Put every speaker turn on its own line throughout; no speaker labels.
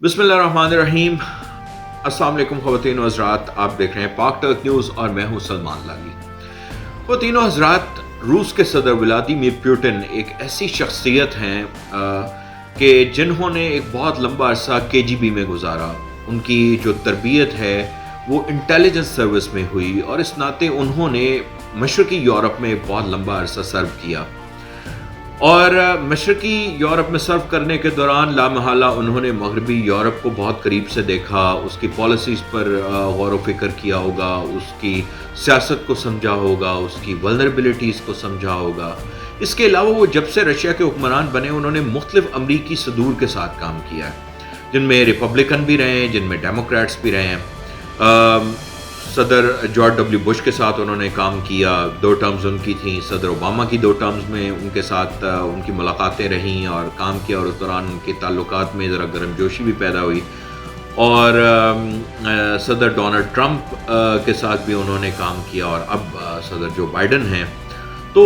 बिस्मिल्लाहिर्रहमानिर्रहीम। अस्सलाम वालेकुम ख़वातीन व हज़रात, आप देख रहे हैं पाक तक न्यूज़ और मैं हूं सलमान लाली। ख़वातीन व हज़रात, रूस के सदर व्लादिमीर पुतिन एक ऐसी शख्सियत हैं कि जिन्होंने एक बहुत लंबा अरसा केजीबी में गुजारा। उनकी जो तरबियत है वो इंटेलिजेंस सर्विस में हुई और इस नाते उन्होंने मशरक़ी यूरोप में एक बहुत लंबा अरसा सर्व किया और मशरक़ी यूरोप में सर्व करने के दौरान लामहला उन्होंने मगरबी यूरोप को बहुत करीब से देखा, उसकी पॉलिसीज़ पर गौर व फ़िक्र किया होगा, उसकी सियासत को समझा होगा, उसकी वल्नरेबिलिटीज़ को समझा होगा। इसके अलावा वो जब से रशिया के हुक्मरान बने उन्होंने मुख्तलिफ अमरीकी सदूर के साथ काम किया है, जिनमें रिपब्लिकन भी रहे हैं, जिनमें डेमोक्रेट्स भी रहे हैं। सदर जॉर्ज डब्ल्यू बुश के साथ उन्होंने काम किया, 2 टर्म्स उनकी थी। सदर ओबामा की 2 टर्म्स में उनके साथ उनकी मुलाकातें रहीं और काम किया और उस दौरान उनके ताल्लुकात में ज़रा गर्मजोशी भी पैदा हुई। और सदर डोनाल्ड ट्रंप के साथ भी उन्होंने काम किया और अब सदर जो बाइडन हैं। तो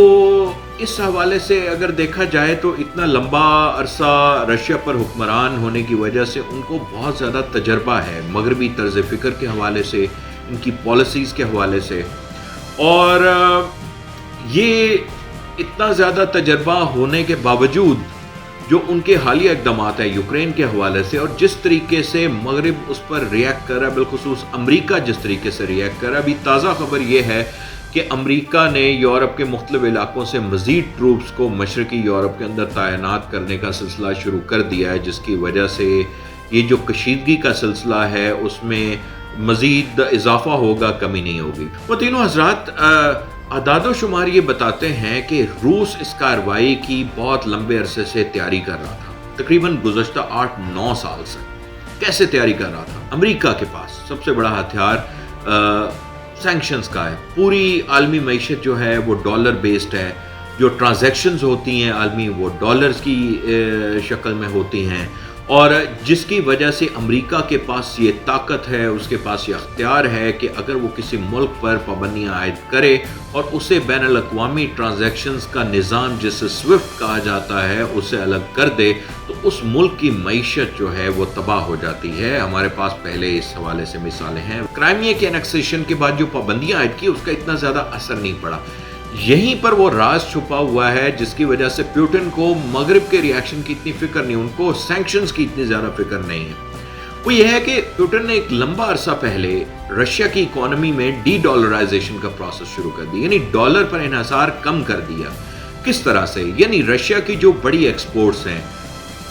इस हवाले से अगर देखा जाए तो इतना लंबा अरसा रशिया पर हुक्मरान होने की वजह से उनको बहुत ज़्यादा तजर्बा है मगरबी तर्ज़ फ़िक्र के हवाले से, इनकी पॉलिसीज़ के हवाले से। और ये इतना ज़्यादा तजर्बा होने के बावजूद जो उनके हालिया इक़दामात है यूक्रेन के हवाले से और जिस तरीके से मगरिब उस पर रिएक्ट कर रहा है, बिलखुसूस अमरीका जिस तरीके से रिएक्ट कर रहा है। अभी ताज़ा खबर ये है कि अमरीका ने यूरोप के मुख्तलिफ इलाकों से मज़ीद ट्रूप्स को मशरक़ी यूरोप के अंदर तैनात करने का सिलसिला शुरू कर दिया है, जिसकी वजह से ये जो कशीदगी का सिलसिला है उसमें मज़ीद इजाफा होगा, कमी नहीं होगी। वो तीनों हज़रात, अदादो शुमार ये बताते हैं कि रूस इस कार्रवाई की बहुत लंबे अरसे से तैयारी कर रहा था, तकरीबन गुज़श्ता 8-9 साल से। कैसे तैयारी कर रहा था? अमरीका के पास सबसे बड़ा हथियार सैंक्शंस का है। पूरी आलमी मईशत जो है वो डॉलर बेस्ड है, जो ट्रांजैक्शंस होती हैं आलमी वो डॉलर्स की शक्ल में होती हैं और जिसकी वजह से अमेरिका के पास ये ताकत है, उसके पास ये अख्तियार है कि अगर वो किसी मुल्क पर पाबंदियाँ आयद करे और उसे बैनुल अक़वामी ट्रांजैक्शंस का निज़ाम जिसे स्विफ्ट कहा जाता है उसे अलग कर दे तो उस मुल्क की मईशत जो है वो तबाह हो जाती है। हमारे पास पहले इस हवाले से मिसालें हैं। क्राइमिया के एनेक्सेशन के बाद जो पाबंदियाँ आयद की उसका इतना ज़्यादा असर नहीं पड़ा। यहीं पर वो राज छुपा हुआ है जिसकी वजह से पुतिन को मगरिब के रिएक्शन की इतनी फिक्र नहीं, उनको सैंक्शंस की इतनी ज़्यादा फिक्र नहीं है। वो ये है कि पुतिन ने एक लंबा अरसा पहले रशिया की इकोनॉमी में डी डॉलराइजेशन का प्रोसेस शुरू कर दिया, यानी डॉलर पर इन्हिसार कम कर दिया। किस तरह से? यानी रशिया की जो बड़ी एक्सपोर्ट्स हैं,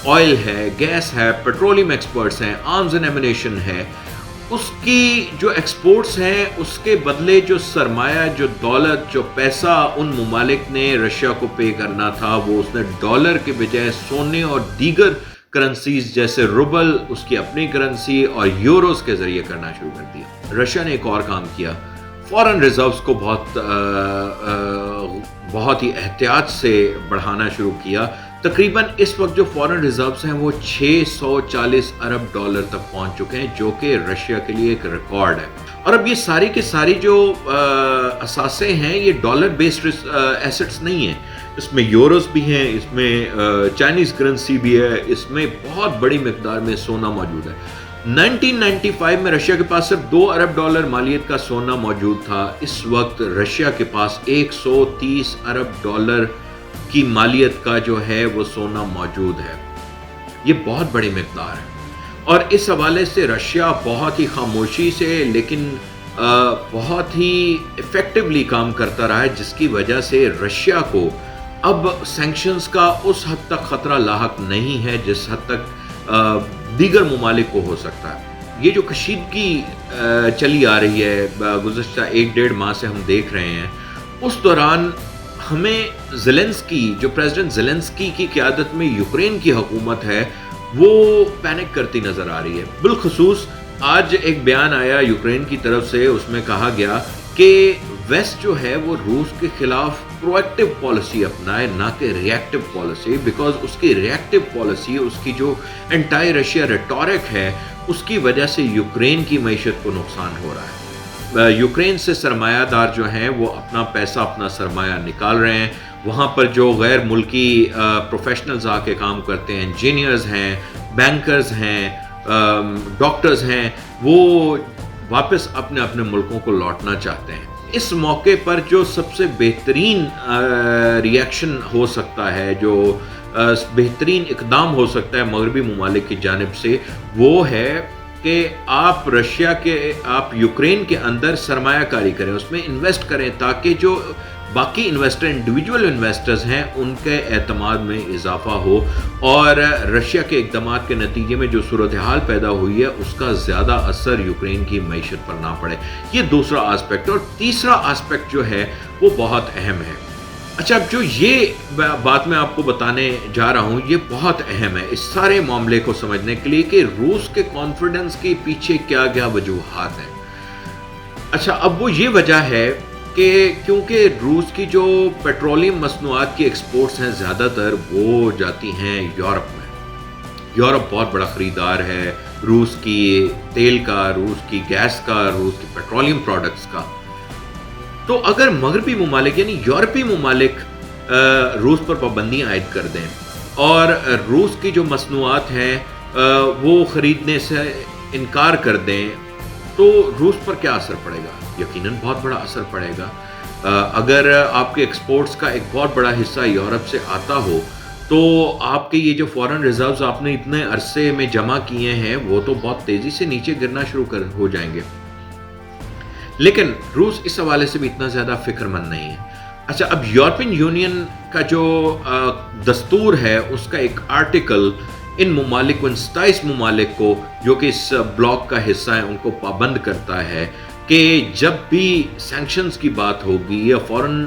ऑयल है, गैस है, पेट्रोलियम एक्सपोर्ट्स हैं, आर्म्स एंड एमिनेशन है, उसकी जो एक्सपोर्ट्स हैं उसके बदले जो सरमाया, जो दौलत, जो पैसा उन ममालिक ने रशिया को पे करना था वो उसने डॉलर के बजाय सोने और दीगर करेंसीज जैसे रुबल, उसकी अपनी करेंसी और यूरोस के ज़रिए करना शुरू कर दिया। रशिया ने एक और काम किया, फॉरेन रिजर्व्स को बहुत ही एहतियात से बढ़ाना शुरू किया। तकरीबन इस वक्त जो फॉरेन रिजर्व्स हैं वो 640 अरब डॉलर तक पहुंच चुके हैं, जो कि रशिया के लिए एक रिकॉर्ड है। और अब ये सारी की सारी जो असासे हैं ये डॉलर बेस्ड एसेट्स नहीं हैं, इसमें यूरोस भी हैं, इसमें चाइनीज़ करेंसी भी है, इसमें बहुत बड़ी मिकदार में सोना मौजूद है। 1995 में रशिया के पास सिर्फ 2 अरब डॉलर मालियत का सोना मौजूद था। इस वक्त रशिया के पास 130 अरब डॉलर की मालियत का जो है वो सोना मौजूद है। ये बहुत बड़ी मिकदार है और इस हवाले से रशिया बहुत ही खामोशी से लेकिन बहुत ही इफ़ेक्टिवली काम करता रहा है, जिसकी वजह से रशिया को अब सैंक्शंस का उस हद तक ख़तरा लाहक नहीं है जिस हद तक दीगर ममालिक को हो सकता है। ये जो कशीदगी चली आ रही है गुज़श्ता 1-1.5 माह से हम देख रहे हैं, उस दौरान हमें ज़ेलेंस्की, जो प्रेसिडेंट ज़ेलेंस्की की क़यादत में यूक्रेन की हुकूमत है, वो पैनिक करती नज़र आ रही है। बिलखुसूस आज एक बयान आया यूक्रेन की तरफ से, उसमें कहा गया कि वेस्ट जो है वो रूस के खिलाफ प्रोएक्टिव पॉलिसी अपनाए, ना कि रिएक्टिव पॉलिसी, बिकॉज उसकी रिएक्टिव पॉलिसी, उसकी जो एंटी रशिया रेटोरिक है, उसकी वजह से यूक्रेन की मईशत को नुकसान हो रहा है। यूक्रेन से सरमायादार जो हैं वो अपना पैसा, अपना सरमाया निकाल रहे हैं। वहाँ पर जो गैर मुल्की प्रोफेशनल्स आके काम करते हैं, इंजीनियर्स हैं, बैंकर्स हैं, ڈاکٹرز ہیں وہ واپس اپنے اپنے ملکوں کو لوٹنا چاہتے ہیں۔ اس موقع پر جو سب سے بہترین ریئیکشن ہو سکتا ہے، جو بہترین اقدام ہو سکتا ہے مغربی ممالک کی جانب سے، وہ ہے کہ آپ یوکرین کے اندر سرمایہ کاری کریں، اس میں انویسٹ کریں، تاکہ جو باقی انویسٹر انڈیویجول انویسٹرز ہیں ان کے اعتماد میں اضافہ ہو، اور رشیا کے اقدامات کے نتیجے میں جو صورتحال پیدا ہوئی ہے اس کا زیادہ اثر یوکرین کی معیشت پر نہ پڑے۔ یہ دوسرا آسپیکٹ، اور تیسرا آسپیکٹ جو ہے وہ بہت اہم ہے۔ اچھا، اب جو یہ بات میں آپ کو بتانے جا رہا ہوں یہ بہت اہم ہے اس سارے معاملے کو سمجھنے کے لیے کہ روس کے کانفیڈنس کے پیچھے کیا کیا وجوہات ہیں۔ اچھا، اب وہ یہ وجہ ہے کہ کیونکہ روس کی جو پیٹرولیم مصنوعات کی ایکسپورٹس ہیں زیادہ تر وہ جاتی ہیں یورپ میں۔ یورپ بہت بڑا خریدار ہے روس کی تیل کا، روس کی گیس کا، روس کی پیٹرولیم پروڈکٹس کا۔ تو اگر مغربی ممالک یعنی یورپی ممالک روس پر پابندیاں عائد کر دیں اور روس کی جو مصنوعات ہیں وہ خریدنے سے انکار کر دیں، تو روس پر کیا اثر پڑے گا؟ یقیناً بہت بڑا اثر پڑے گا۔ اگر آپ کے ایکسپورٹس کا ایک بہت بڑا حصہ یورپ سے آتا ہو تو آپ کے یہ جو فورن ریزروز آپ نے اتنے عرصے میں جمع کیے ہیں وہ تو بہت تیزی سے نیچے گرنا شروع ہو جائیں گے۔ لیکن روس اس حوالے سے بھی اتنا زیادہ فکر مند نہیں ہے۔ اچھا، اب یورپین یونین کا جو دستور ہے اس کا ایک آرٹیکل ان ممالک کو، ان 27 ممالک کو جو کہ اس بلاک کا حصہ ہیں، ان کو پابند کرتا ہے کہ جب بھی سینکشنز کی بات ہوگی یا فورن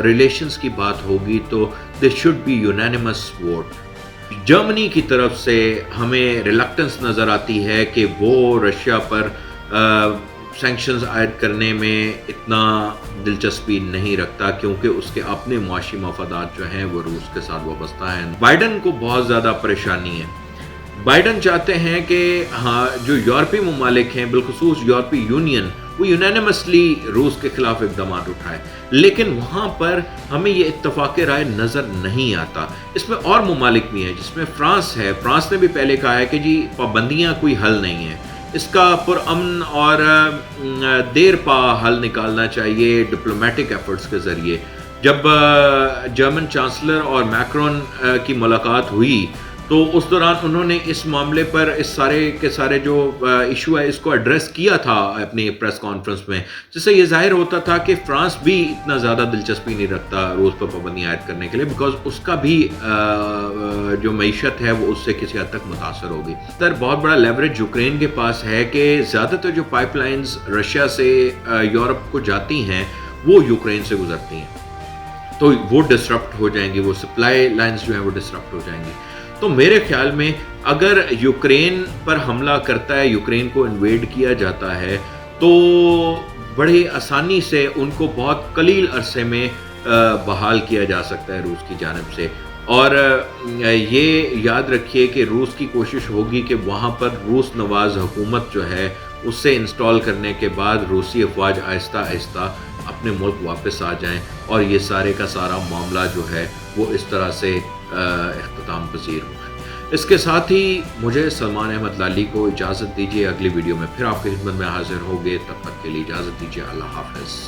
ریلیشنز کی بات ہوگی تو they should be unanimous vote. Germany کی طرف سے ہمیں ریلکٹنس نظر آتی ہے کہ وہ رشیا پر سینکشنز عائد کرنے میں اتنا دلچسپی نہیں رکھتا، کیونکہ اس کے اپنے معاشی مفادات جو ہیں وہ روس کے ساتھ وابستہ ہیں۔ بائیڈن کو بہت زیادہ پریشانی ہے۔ بائیڈن چاہتے ہیں کہ جو یورپی ممالک ہیں، بالخصوص یورپی یونین، وہ یونینیمسلی روس کے خلاف اقدامات اٹھائے، لیکن وہاں پر ہمیں یہ اتفاق رائے نظر نہیں آتا۔ اس میں اور ممالک بھی ہیں، جس میں فرانس ہے۔ فرانس نے بھی پہلے کہا ہے کہ جی پابندیاں کوئی حل نہیں ہے، اس کا پرامن اور دیر پا حل نکالنا چاہیے ڈپلومیٹک ایفرٹس کے ذریعے۔ جب جرمن چانسلر اور میکرون کی ملاقات ہوئی تو اس دوران انہوں نے اس معاملے پر اس سارے کے سارے جو ایشو ہے اس کو ایڈریس کیا تھا اپنی پریس کانفرنس میں، جس سے یہ ظاہر ہوتا تھا کہ فرانس بھی اتنا زیادہ دلچسپی نہیں رکھتا روس پر پابندیاں عائد کرنے کے لیے، بیکاز اس کا بھی جو معیشت ہے وہ اس سے کسی حد تک متاثر ہوگی۔ بہت بڑا لیوریج یوکرین کے پاس ہے کہ زیادہ تر جو پائپ لائنز رشیا سے یورپ کو جاتی ہیں وہ یوکرین سے گزرتی ہیں، تو وہ ڈسرپٹ ہو جائیں گی، وہ سپلائی لائنز جو ہیں وہ ڈسرپٹ ہو جائیں گی۔ تو میرے خیال میں اگر یوکرین پر حملہ کرتا ہے، یوکرین کو انویڈ کیا جاتا ہے، تو بڑے آسانی سے ان کو بہت قلیل عرصے میں بحال کیا جا سکتا ہے روس کی جانب سے۔ اور یہ یاد رکھیے کہ روس کی کوشش ہوگی کہ وہاں پر روس نواز حکومت جو ہے اس سے انسٹال کرنے کے بعد روسی افواج آہستہ آہستہ اپنے ملک واپس آ جائیں اور یہ سارے کا سارا معاملہ جو ہے وہ اس طرح سے اختتام پذیر ہو۔ اس کے ساتھ ہی مجھے سلمان احمد لالی کو اجازت دیجیے، اگلی ویڈیو میں پھر آپ کی خدمت میں حاضر ہوں گے، تب تک کے لیے اجازت دیجیے، اللہ حافظ۔